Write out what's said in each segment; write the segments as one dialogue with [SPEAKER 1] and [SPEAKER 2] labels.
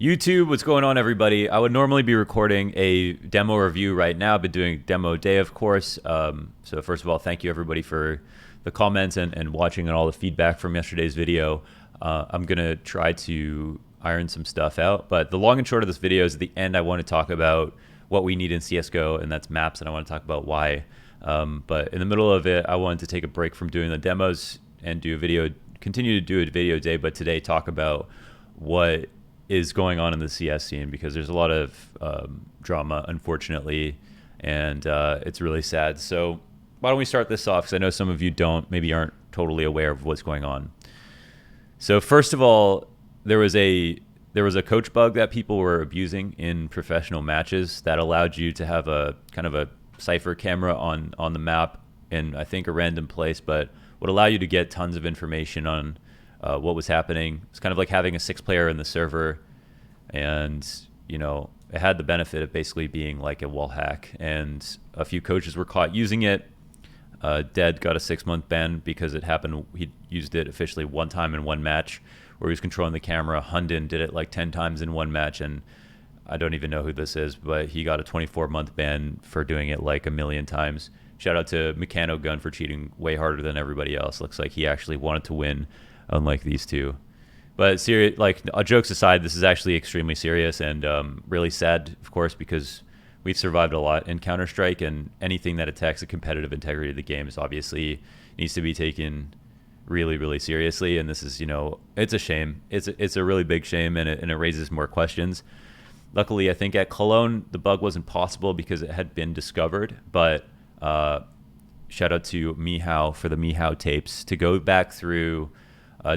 [SPEAKER 1] YouTube, what's going on, everybody? I would normally be recording a demo review right now, but doing demo day, of course. So first of all, thank you everybody for the comments and watching and all the feedback from yesterday's video. I'm gonna try to iron some stuff out, but the long and short of this video is at the end I want to talk about what we need in CSGO, and that's maps, and I want to talk about why. But in the middle of it, I wanted to take a break from doing the demos and do a video, continue to do a video day, but today talk about what is going on in the CS scene, because there's a lot of drama, unfortunately, and it's really sad. So why don't we start this off, because I know some of you maybe aren't totally aware of what's going on. So first of all, there was a coach bug that people were abusing in professional matches that allowed you to have a kind of a cipher camera on the map in, I think, a random place, but would allow you to get tons of information on what was happening. It's kind of like having a 6-player in the server, and it had the benefit of basically being like a wall hack, and a few coaches were caught using it. Dead got a 6-month ban because it happened. He used it officially one time in one match where he was controlling the camera. Hundon did it like 10 times in one match, and I don't even know who this is, but he got a 24-month ban for doing it like a million times. Shout out to Mechano Gun for cheating way harder than everybody else. Looks like he actually wanted to win, unlike these two. But serious, like, jokes aside, this is actually extremely serious and really sad, of course, because we've survived a lot in Counter-Strike, and anything that attacks the competitive integrity of the game is obviously needs to be taken really, really seriously. And this is, it's a shame. It's a really big shame, and it raises more questions. Luckily, I think at Cologne, the bug wasn't possible because it had been discovered. But shout out to Michau for the Michau tapes to go back through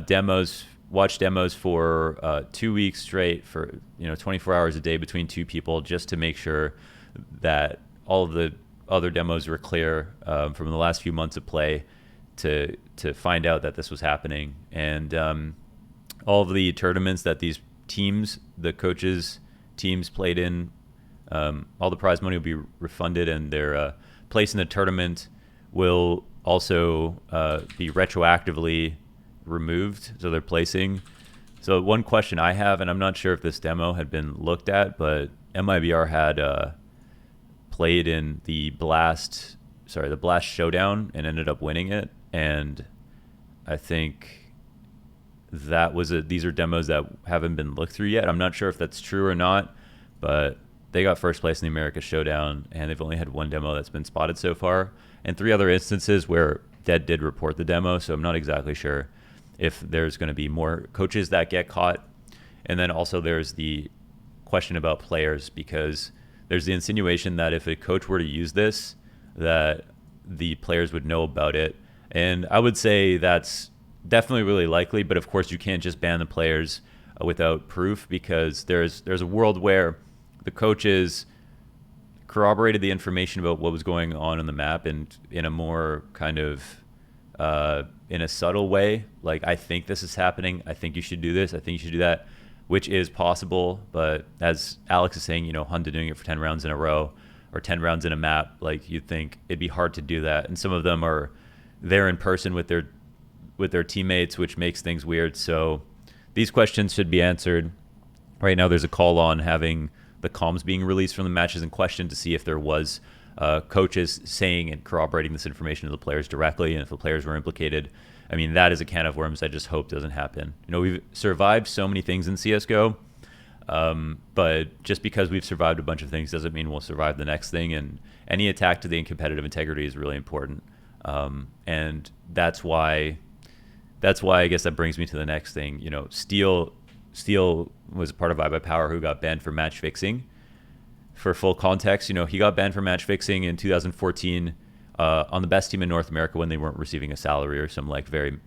[SPEAKER 1] demos, watch demos for 2 weeks straight for 24 hours a day between two people, just to make sure that all of the other demos were clear from the last few months of play, to find out that this was happening. And all of the tournaments that these teams, the coaches teams, played in, all the prize money will be refunded, and their place in the tournament will also be retroactively removed, so they're placing. So one question I have, and I'm not sure if this demo had been looked at, but MIBR had played in the Blast Showdown and ended up winning it, and I think that was these are demos that haven't been looked through yet. I'm not sure if that's true or not, but they got first place in the America Showdown, and they've only had one demo that's been spotted so far, and 3 other instances where Dead did report the demo, so I'm not exactly sure if there's going to be more coaches that get caught. And then also there's the question about players, because there's the insinuation that if a coach were to use this, that the players would know about it. And I would say that's definitely really likely, but of course you can't just ban the players without proof, because there's a world where the coaches corroborated the information about what was going on the map, and in a more kind of in a subtle way, like, I think this is happening, I think you should do this, I think you should do that, which is possible. But as Alex is saying, Honda doing it for 10 rounds in a row, or 10 rounds in a map, like, you'd think it'd be hard to do that. And some of them are there in person with their teammates, which makes things weird. So these questions should be answered. Right now there's a call on having the comms being released from the matches in question to see if there was coaches saying and corroborating this information to the players directly, and if the players were implicated. I mean, that is a can of worms I just hope doesn't happen. We've survived so many things in CSGO, but just because we've survived a bunch of things doesn't mean we'll survive the next thing, and any attack to the competitive integrity is really important. And that's why I guess that brings me to the next thing. Steel was a part of iBuyPower who got banned for match fixing. For full context, he got banned for match fixing in 2014 on the best team in North America when they weren't receiving a salary, or some like very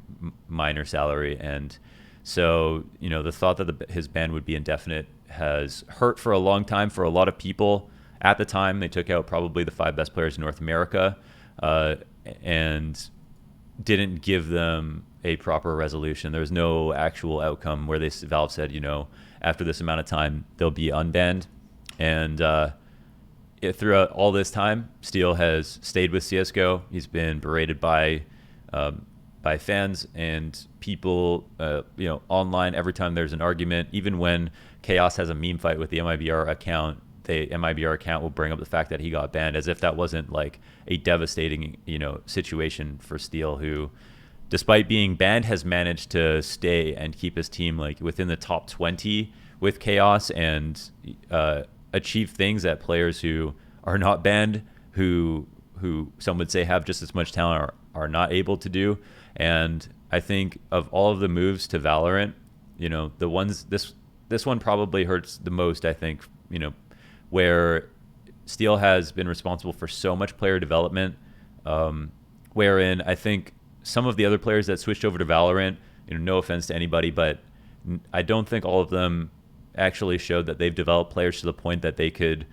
[SPEAKER 1] minor salary. And so, the thought that his ban would be indefinite has hurt for a long time for a lot of people. At the time, they took out probably the 5 best players in North America, and didn't give them a proper resolution. There was no actual outcome where Valve said, after this amount of time, they'll be unbanned. And throughout all this time, Steel has stayed with CSGO. He's been berated by fans and people, online every time there's an argument. Even when Chaos has a meme fight with the MIBR account, the MIBR account will bring up the fact that he got banned, as if that wasn't like a devastating, situation for Steel, who, despite being banned, has managed to stay and keep his team like within the top 20 with Chaos, and achieve things that players who are not banned, who some would say have just as much talent, are not able to do. And I think of all of the moves to Valorant, the ones this one probably hurts the most, I think, where Steel has been responsible for so much player development, wherein I think some of the other players that switched over to Valorant, no offense to anybody, but I don't think all of them actually showed that they've developed players to the point that they could,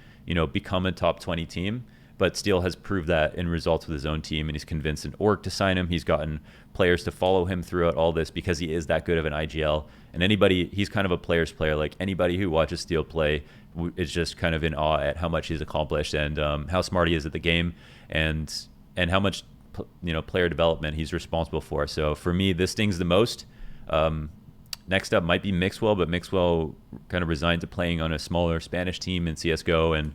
[SPEAKER 1] become a top 20 team. But Steel has proved that in results with his own team, and he's convinced an org to sign him. He's gotten players to follow him throughout all this because he is that good of an IGL. And he's kind of a player's player. Like, anybody who watches Steel play is just kind of in awe at how much he's accomplished, and how smart he is at the game, and how much player development he's responsible for. So for me, this stings the most. Next up might be Mixwell, but Mixwell kind of resigned to playing on a smaller Spanish team in CSGO, and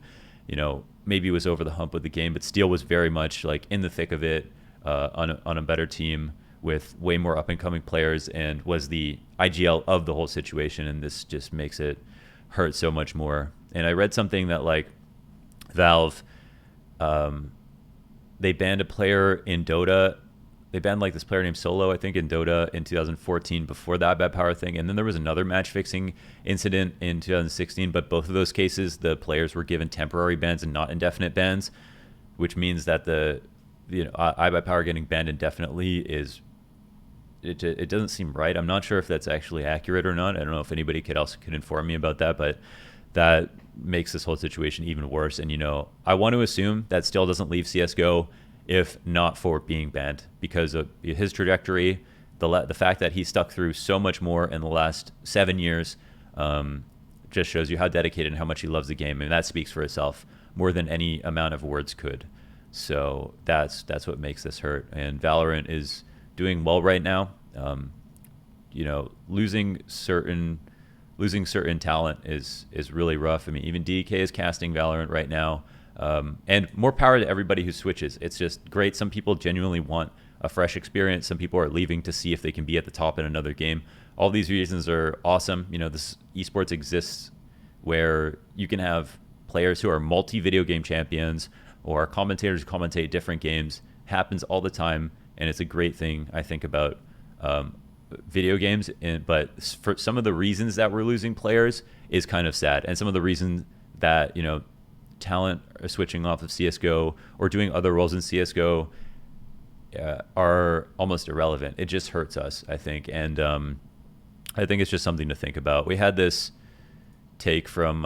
[SPEAKER 1] maybe was over the hump with the game, but Steel was very much like in the thick of it, on a better team with way more up and coming players, and was the IGL of the whole situation. And this just makes it hurt so much more. And I read something that like Valve, they banned a player in Dota. They banned like this player named Solo, I think, in Dota in 2014 before that bad power thing. And then there was another match fixing incident in 2016. But both of those cases, the players were given temporary bans and not indefinite bans, which means that the iBuyPower getting banned indefinitely it doesn't seem right. I'm not sure if that's actually accurate or not. I don't know if anybody could inform me about that, but that makes this whole situation even worse. And I want to assume that Steel doesn't leave CSGO if not for being banned, because of his trajectory, the fact that he stuck through so much more in the last 7 years, just shows you how dedicated and how much he loves the game, and that speaks for itself more than any amount of words could. So that's what makes this hurt. And Valorant is doing well right now. Losing certain talent is really rough. I mean, even DK is casting Valorant right now. And more power to everybody who switches. It's just great. Some people genuinely want a fresh experience. Some people are leaving to see if they can be at the top in another game. All these reasons are awesome. This esports exists where you can have players who are multi-video game champions, or commentators who commentate different games. Happens all the time, and it's a great thing, I think, about video games. But for some of the reasons that we're losing players is kind of sad. And some of the reasons that, talent are switching off of CSGO or doing other roles in CSGO are almost irrelevant. It just hurts us, I think. And I think it's just something to think about. We had this take from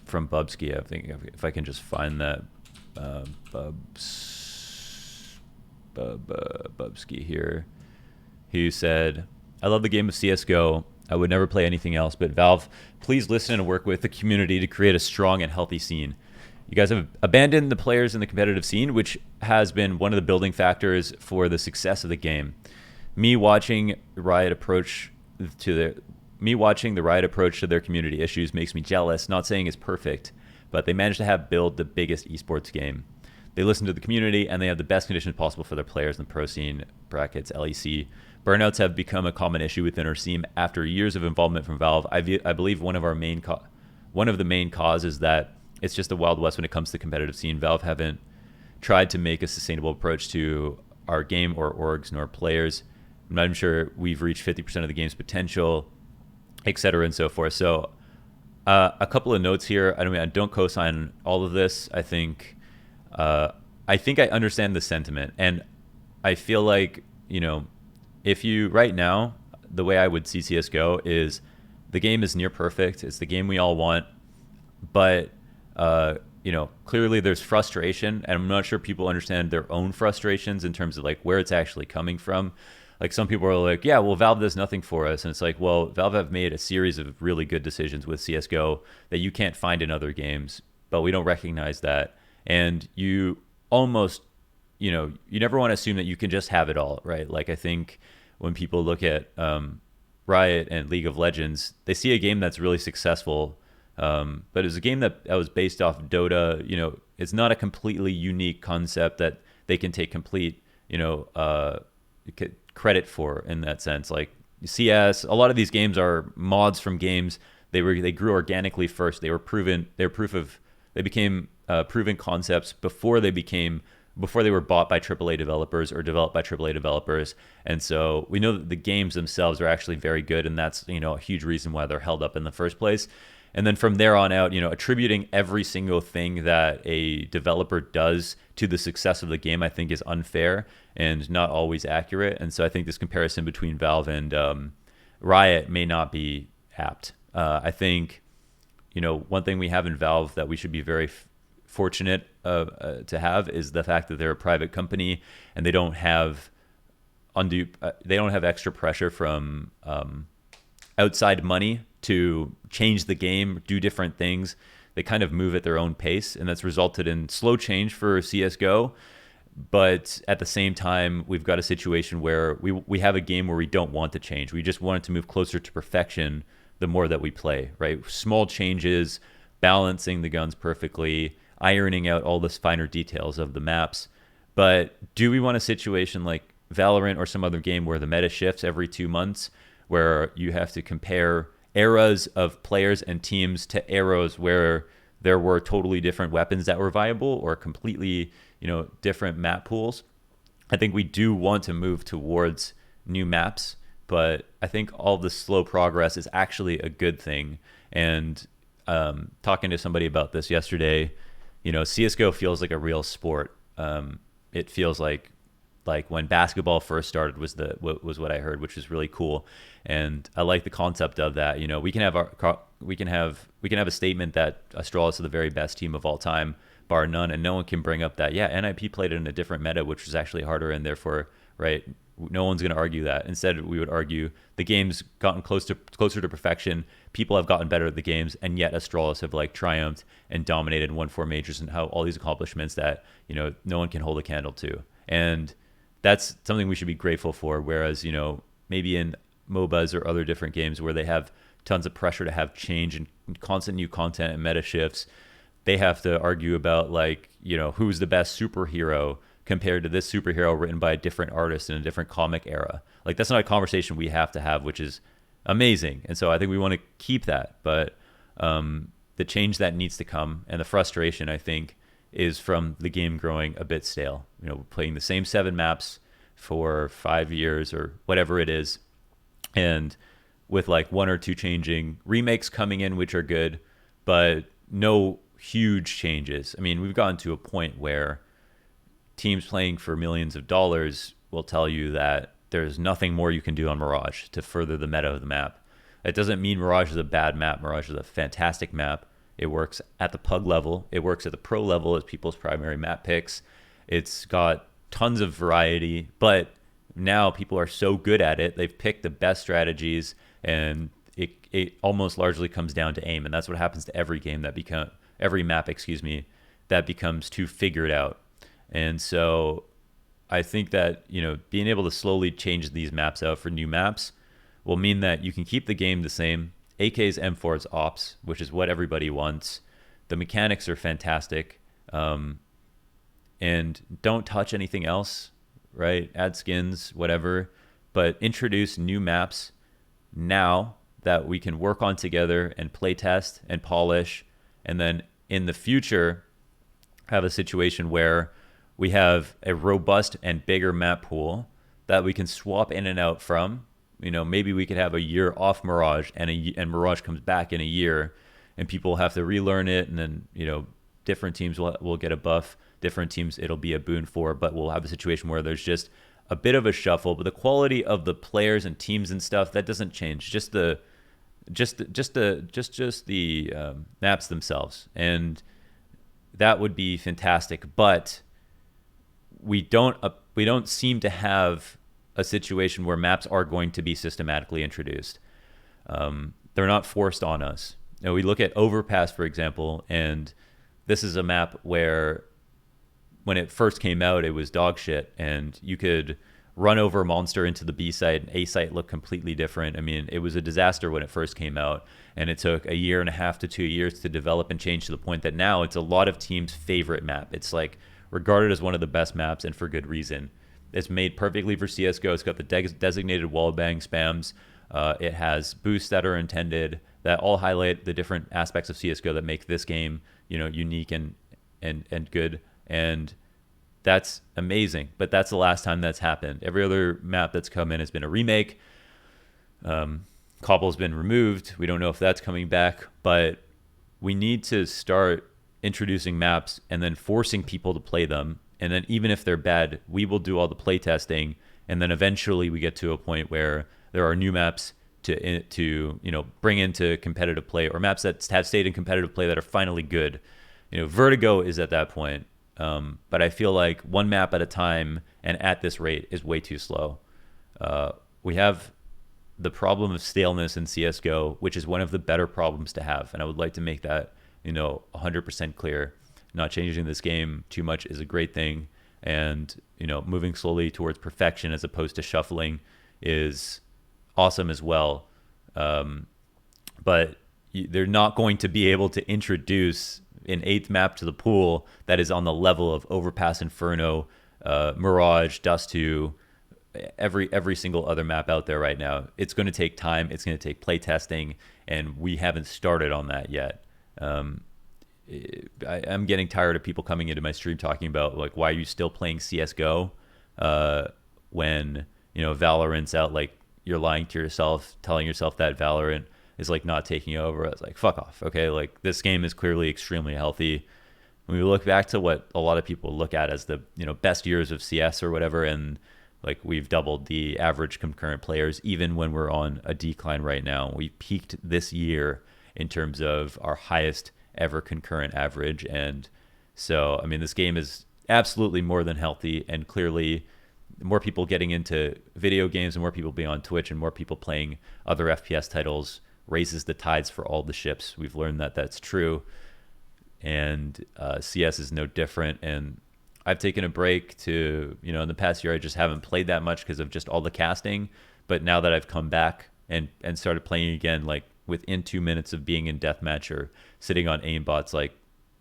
[SPEAKER 1] Bubsky. I think if I can just find that Bubsky here, who said, "I love the game of CSGO. I would never play anything else, but Valve, please listen and work with the community to create a strong and healthy scene. You guys have abandoned the players in the competitive scene, which has been one of the building factors for the success of the game. Me watching the Riot approach to their community issues makes me jealous. Not saying it's perfect, but they managed to build the biggest esports game. They listen to the community, and they have the best conditions possible for their players in the pro scene, brackets LEC. Burnouts have become a common issue within our scene after years of involvement from Valve. I believe one of the main causes that it's just the Wild West when it comes to the competitive scene. Valve haven't tried to make a sustainable approach to our game or orgs nor players. I'm not even sure we've reached 50% of the game's potential, etc. and so forth." So a couple of notes here. I don't co-sign all of this. I think I understand the sentiment, and I feel like, if you right now, the way I would see CSGO is the game is near perfect. It's the game we all want, but clearly there's frustration, and I'm not sure people understand their own frustrations in terms of like where it's actually coming from. Like, some people are like, yeah, well, Valve does nothing for us. And it's like, well, Valve have made a series of really good decisions with CSGO that you can't find in other games, but we don't recognize that. And you almost, you never want to assume that you can just have it all, right? Like, I think when people look at Riot and League of Legends, they see a game that's really successful, but it's a game that was based off Dota. It's not a completely unique concept that they can take complete, credit for in that sense. Like CS, a lot of these games are mods from games. They grew organically first. They were proven. They became proven concepts before they were bought by AAA developers or developed by AAA developers. And so we know that the games themselves are actually very good, and that's a huge reason why they're held up in the first place. And then from there on out, attributing every single thing that a developer does to the success of the game, I think is unfair and not always accurate. And so I think this comparison between Valve and Riot may not be apt. I think, one thing we have in Valve that we should be very fortunate to have is the fact that they're a private company and they don't have extra pressure from outside money to change the game, do different things. They kind of move at their own pace, and that's resulted in slow change for CSGO. But at the same time, we've got a situation where we have a game where we don't want to change. We just want it to move closer to perfection the more that we play, right? Small changes, balancing the guns perfectly, ironing out all the finer details of the maps. But do we want a situation like Valorant or some other game where the meta shifts every 2 months, where you have to compare eras of players and teams to eras where there were totally different weapons that were viable or completely, different map pools? I think we do want to move towards new maps, but I think all the slow progress is actually a good thing. And talking to somebody about this yesterday, CSGO feels like a real sport. It feels like when basketball first started was what I heard, which is really cool. And I like the concept of that. We can have a statement that Astralis is the very best team of all time, bar none, and no one can bring up that NIP played in a different meta, which was actually harder, and therefore, right, no one's going to argue that. Instead, we would argue the game's gotten closer to perfection. People have gotten better at the games, and yet Astralis have triumphed and dominated and won 4 majors and how all these accomplishments that no one can hold a candle to. And that's something we should be grateful for. Whereas maybe in MOBAs or other different games where they have tons of pressure to have change and constant new content and meta shifts, they have to argue about who's the best superhero compared to this superhero written by a different artist in a different comic era. That's not a conversation we have to have, which is amazing. And so I think we want to keep that. But the change that needs to come and the frustration, I think, is from the game growing a bit stale. Playing the same 7 maps for 5 years or whatever it is, and with 1 or 2 changing, remakes coming in, which are good, but no huge changes. I mean, we've gotten to a point where teams playing for millions of dollars will tell you that there's nothing more you can do on Mirage to further the meta of the map. It doesn't mean Mirage is a bad map. Mirage is a fantastic map. It works at the pug level. It works at the pro level as people's primary map picks. It's got tons of variety, but now people are so good at it. They've picked the best strategies, and it almost largely comes down to aim. And that's what happens to every game every map, that becomes too figured out. And so I think that, being able to slowly change these maps out for new maps will mean that you can keep the game the same. AK's M4's ops, which is what everybody wants. The mechanics are fantastic. And don't touch anything else, right? Add skins, whatever. But introduce new maps now that we can work on together and play test and polish. And then in the future, have a situation where we have a robust and bigger map pool that we can swap in and out from. Maybe we could have a year off Mirage, and Mirage comes back in a year, and people have to relearn it, and then different teams will get a buff. Different teams it'll be a boon for, but we'll have a situation where there's just a bit of a shuffle, but the quality of the players and teams and stuff that doesn't change. Just the maps themselves, and that would be fantastic. But we don't seem to have a situation where maps are going to be systematically introduced. They're not forced on us. We look at Overpass, for example, and this is a map where when it first came out, it was dog shit, and you could run over a monster into the B site and A site look completely different. I mean, it was a disaster when it first came out, and it took a year and a half to 2 years to develop and change to the point that now it's a lot of teams' favorite map. It's like regarded as one of the best maps, and for good reason. It's made perfectly for CSGO. It's got the designated wallbang spams. It has boosts that are intended that all highlight the different aspects of CSGO that make this game, unique and good. And that's amazing. But that's the last time that's happened. Every other map that's come in has been a remake. Cobble's been removed. We don't know if that's coming back, but we need to start introducing maps and then forcing people to play them. And then even if they're bad, we will do all the play testing. And then eventually we get to a point where there are new maps to bring into competitive play, or maps that have stayed in competitive play that are finally good. Vertigo is at that point. But I feel like one map at a time and at this rate is way too slow. We have the problem of staleness in CSGO, which is one of the better problems to have. And I would like to make that, 100% clear. Not changing this game too much is a great thing. And, moving slowly towards perfection as opposed to shuffling is awesome as well. But they're not going to be able to introduce an 8th map to the pool that is on the level of Overpass, Inferno, Mirage, Dust 2, every single other map out there right now. It's going to take time. It's going to take play testing, and we haven't started on that yet. I'm getting tired of people coming into my stream talking about, like, why are you still playing CSGO when, Valorant's out? Like, you're lying to yourself, telling yourself that Valorant is like not taking over. I was like, fuck off. Okay. Like, this game is clearly extremely healthy. When we look back to what a lot of people look at as the, best years of CS or whatever, and like we've doubled the average concurrent players, even when we're on a decline right now. We peaked this year in terms of our highest ever concurrent average. And so, I mean, this game is absolutely more than healthy, and clearly more people getting into video games and more people being on Twitch and more people playing other FPS titles raises the tides for all the ships. We've learned that that's true, and CS is no different. And I've taken a break to, in the past year, I just haven't played that much because of just all the casting. But now that I've come back and started playing again, like within 2 minutes of being in deathmatch or sitting on aimbots, like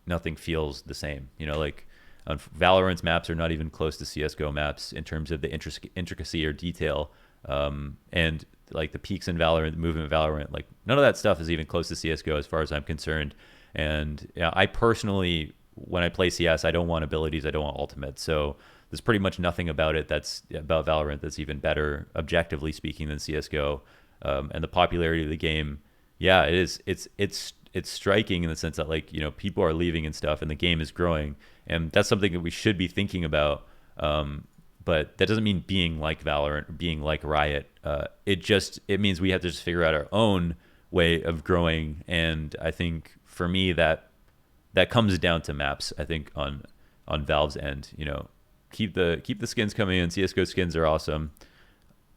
[SPEAKER 1] nothing feels the same. Like Valorant's maps are not even close to CSGO maps in terms of the intricacy or detail. And like the peaks in Valorant, the movement in Valorant, like none of that stuff is even close to CSGO as far as I'm concerned. And I personally, when I play CS, I don't want abilities, I don't want ultimates. So there's pretty much nothing about it that's about Valorant that's even better, objectively speaking, than CSGO. And the popularity of the game, yeah, it is. It's striking in the sense that, like, people are leaving and stuff, and the game is growing, and that's something that we should be thinking about. But that doesn't mean being like Valorant or being like Riot. It means we have to just figure out our own way of growing. And I think for me that comes down to maps. I think on Valve's end, keep the skins coming in. CS:GO skins are awesome,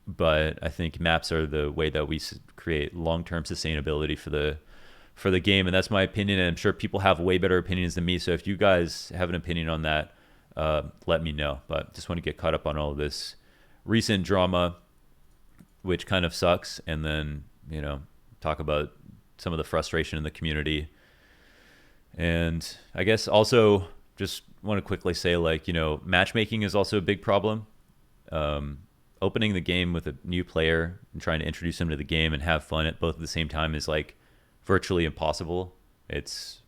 [SPEAKER 1] but I think maps are the way that we create long-term sustainability for the game. And that's my opinion, and I'm sure people have way better opinions than me. So if you guys have an opinion on that, let me know. But just want to get caught up on all of this recent drama, which kind of sucks, and then talk about some of the frustration in the community. And I guess also just want to quickly say, like, matchmaking is also a big problem. Opening the game with a new player and trying to introduce them to the game and have fun at both at the same time is like virtually impossible. It's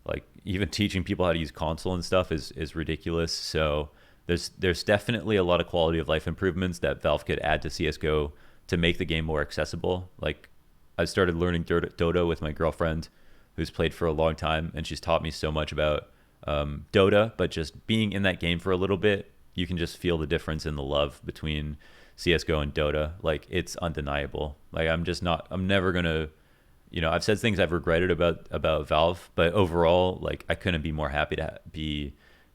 [SPEAKER 1] like even teaching people how to use console and stuff is ridiculous. So there's definitely a lot of quality of life improvements that Valve could add to CSGO to make the game more accessible. Like, I started learning Dota with my girlfriend, who's played for a long time, and she's taught me so much about Dota. But just being in that game for a little bit, you can just feel the difference in the love between CSGO and Dota. Like, it's undeniable. Like, I'm never gonna, I've said things I've regretted about Valve, but overall, like, I couldn't be more happy to be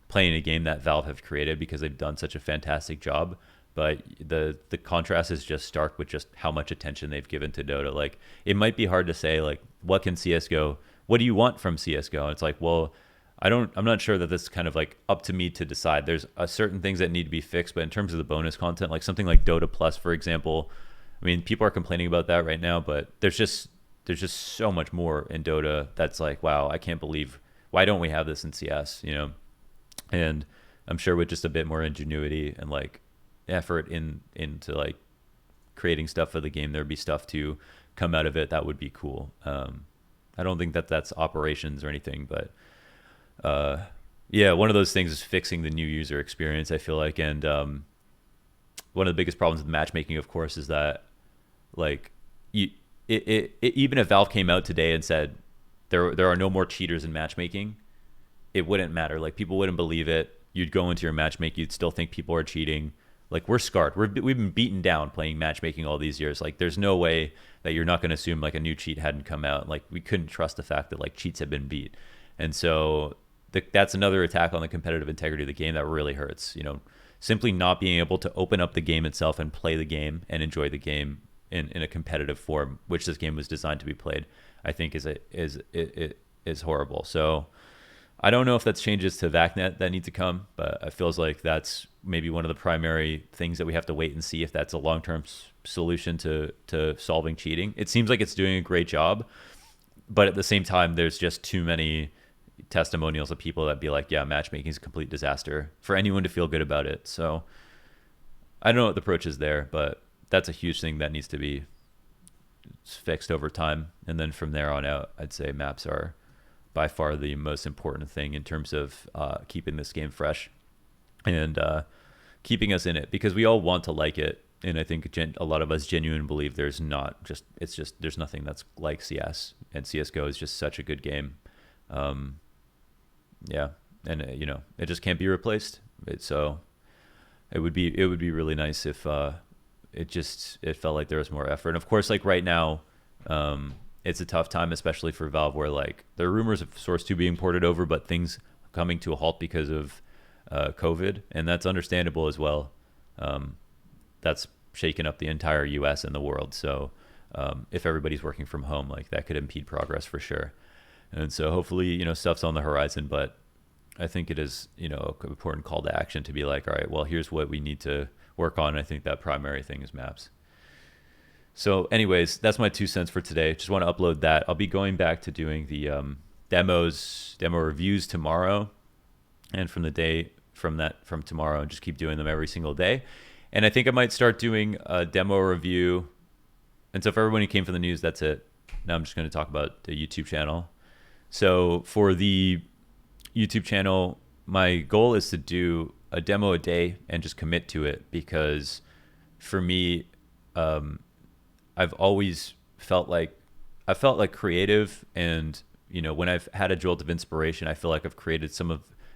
[SPEAKER 1] playing a game that Valve have created, because they've done such a fantastic job. But the contrast is just stark with just how much attention they've given to Dota. Like, it might be hard to say, like, what do you want from CSGO? And it's like, well, I'm not sure that this is kind of like up to me to decide. There's certain things that need to be fixed, but in terms of the bonus content, like something like Dota Plus, for example, I mean, people are complaining about that right now, but there's just so much more in Dota that's like, wow, I can't believe, why don't we have this in CS, you know? And I'm sure with just a bit more ingenuity and like effort into like creating stuff for the game, there'd be stuff to come out of it that would be cool. I don't think that that's operations or anything, but yeah, one of those things is fixing the new user experience, I feel like. And one of the biggest problems with matchmaking, of course, is that like you, even if Valve came out today and said there are no more cheaters in matchmaking, it wouldn't matter. Like people wouldn't believe it. You'd go into your matchmaking, you'd still think people are cheating. Like we're scarred. We've been beaten down playing matchmaking all these years. Like there's no way that you're not going to assume like a new cheat hadn't come out. Like we couldn't trust the fact that like cheats have been beat. And so that's another attack on the competitive integrity of the game that really hurts. You know, simply not being able to open up the game itself and play the game and enjoy the game in a competitive form, which this game was designed to be played, I think is horrible. So I don't know if that's changes to VACnet that need to come, but it feels like that's maybe one of the primary things that we have to wait and see if that's a long-term solution to solving cheating. It seems like it's doing a great job, but at the same time, there's just too many testimonials of people that be like, yeah, matchmaking is a complete disaster for anyone to feel good about it. So I don't know what the approach is there, but that's a huge thing that needs to be fixed over time. And then from there on out, I'd say maps are by far the most important thing in terms of keeping this game fresh and keeping us in it, because we all want to like it. And I think a lot of us genuinely believe there's nothing that's like CS, and CSGO is just such a good game. Yeah. And it just can't be replaced. So it would be really nice if it felt like there was more effort. And of course, like right now, it's a tough time, especially for Valve, where like there are rumors of Source 2 being ported over, but things coming to a halt because of COVID, and that's understandable as well. That's shaken up the entire U.S. and the world. So if everybody's working from home, like that could impede progress for sure. And so hopefully, stuff's on the horizon, but I think it is, an important call to action to be like, all right, well, here's what we need to work on. I think that primary thing is maps. So anyways, that's my 2 cents for today. Just want to upload that. I'll be going back to doing the demo reviews tomorrow, and from tomorrow, and just keep doing them every single day. And I think I might start doing a demo review. And so for everyone who came from the news, that's it. Now I'm just going to talk about the YouTube channel. So for the YouTube channel, my goal is to do a demo a day and just commit to it, because for me, I've always felt like creative, and when I've had a jolt of inspiration, I feel like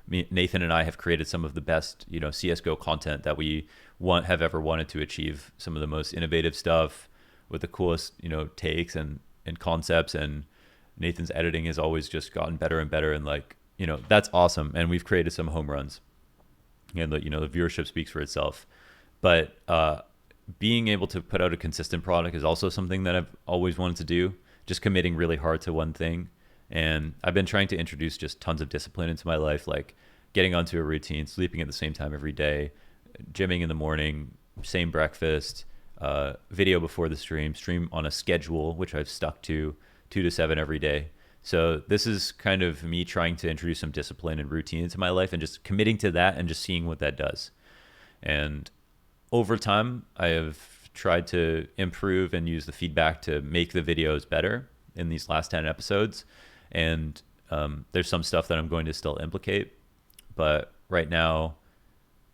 [SPEAKER 1] Nathan and I have created some of the best CS:GO content that we have ever wanted to achieve. Some of the most innovative stuff with the coolest takes and concepts, and Nathan's editing has always just gotten better and better, and that's awesome. And we've created some home runs, and the viewership speaks for itself. But being able to put out a consistent product is also something that I've always wanted to do, just committing really hard to one thing. And I've been trying to introduce just tons of discipline into my life, like getting onto a routine, sleeping at the same time every day, gymming in the morning, same breakfast, video before the stream on a schedule, which I've stuck to 2 to 7 every day. So this is kind of me trying to introduce some discipline and routine into my life, and just committing to that and just seeing what that does. And over time, I have tried to improve and use the feedback to make the videos better in these last 10 episodes. And there's some stuff that I'm going to still implicate. But right now,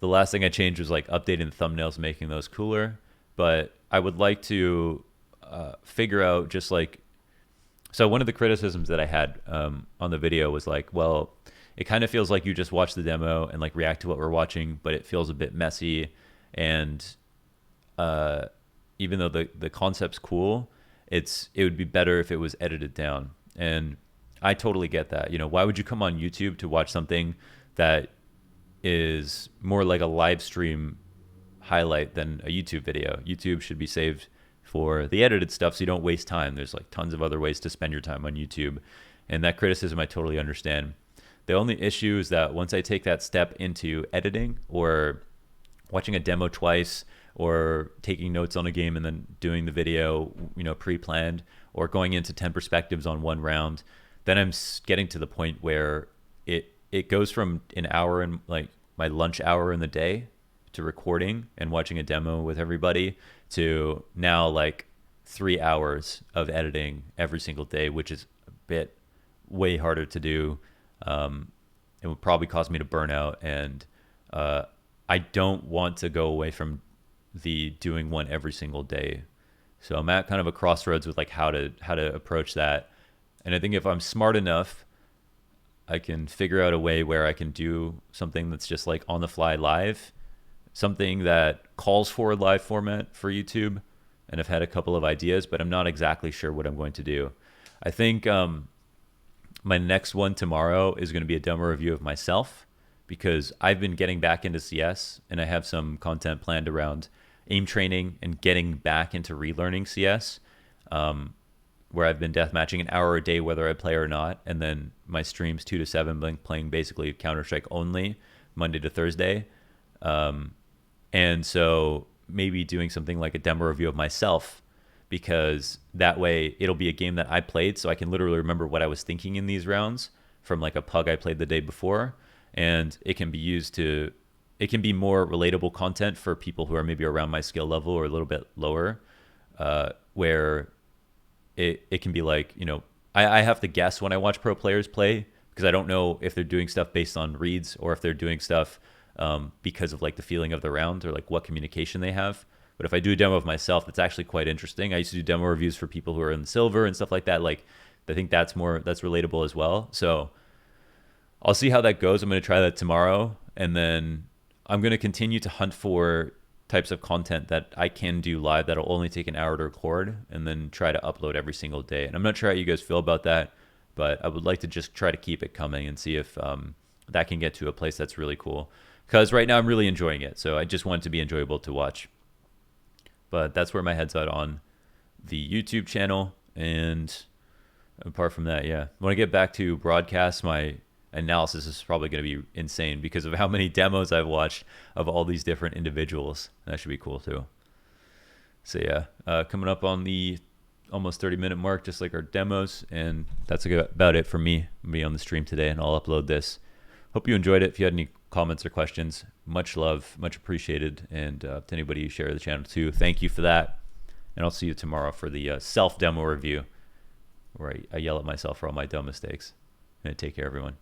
[SPEAKER 1] the last thing I changed was like updating the thumbnails, making those cooler. But I would like to figure out just like, so one of the criticisms that I had on the video was like, well, it kind of feels like you just watch the demo and like react to what we're watching, but it feels a bit messy. And even though the concept's cool, it would be better if it was edited down. And I totally get that. Why would you come on YouTube to watch something that is more like a live stream highlight than a YouTube video? YouTube should be saved for the edited stuff, so you don't waste time. There's like tons of other ways to spend your time on YouTube. And that criticism I totally understand. The only issue is that once I take that step into editing or watching a demo twice or taking notes on a game and then doing the video, pre-planned, or going into 10 perspectives on one round, then I'm getting to the point where it goes from an hour and like my lunch hour in the day to recording and watching a demo with everybody to now like 3 hours of editing every single day, which is a bit way harder to do. It would probably cause me to burn out, and I don't want to go away from the doing one every single day. So I'm at kind of a crossroads with like how to approach that. And I think if I'm smart enough, I can figure out a way where I can do something that's just like on the fly live, something that calls for a live format for YouTube. And I've had a couple of ideas, but I'm not exactly sure what I'm going to do. I think my next one tomorrow is going to be a demo review of myself, because I've been getting back into CS and I have some content planned around aim training and getting back into relearning CS, where I've been deathmatching an hour a day whether I play or not, and then my streams 2 to 7 playing basically Counter-Strike only Monday to Thursday. And so maybe doing something like a demo review of myself, because that way it'll be a game that I played, so I can literally remember what I was thinking in these rounds from like a pug I played the day before, and it can be more relatable content for people who are maybe around my skill level or a little bit lower, where it can be like, I have to guess when I watch pro players play, because I don't know if they're doing stuff based on reads or if they're doing stuff because of like the feeling of the round or like what communication they have. But if I do a demo of myself, it's actually quite interesting. I used to do demo reviews for people who are in the silver and stuff like that. Like, I think that's relatable as well. So I'll see how that goes. I'm going to try that tomorrow. And then I'm going to continue to hunt for types of content that I can do live that'll only take an hour to record, and then try to upload every single day. And I'm not sure how you guys feel about that, but I would like to just try to keep it coming and see if that can get to a place that's really cool. Because right now I'm really enjoying it. So I just want it to be enjoyable to watch. But that's where my head's at on the YouTube channel. And apart from that, yeah. When I get back to broadcast, my analysis is probably going to be insane because of how many demos I've watched of all these different individuals. That should be cool too. So yeah, coming up on the almost 30-minute mark, just like our demos. And that's about it for me. I'm going to be on the stream today, and I'll upload this. Hope you enjoyed it. If you had any comments or questions, much love, much appreciated. And to anybody who shared the channel too, thank you for that. And I'll see you tomorrow for the self demo review, where I yell at myself for all my dumb mistakes. And take care, everyone.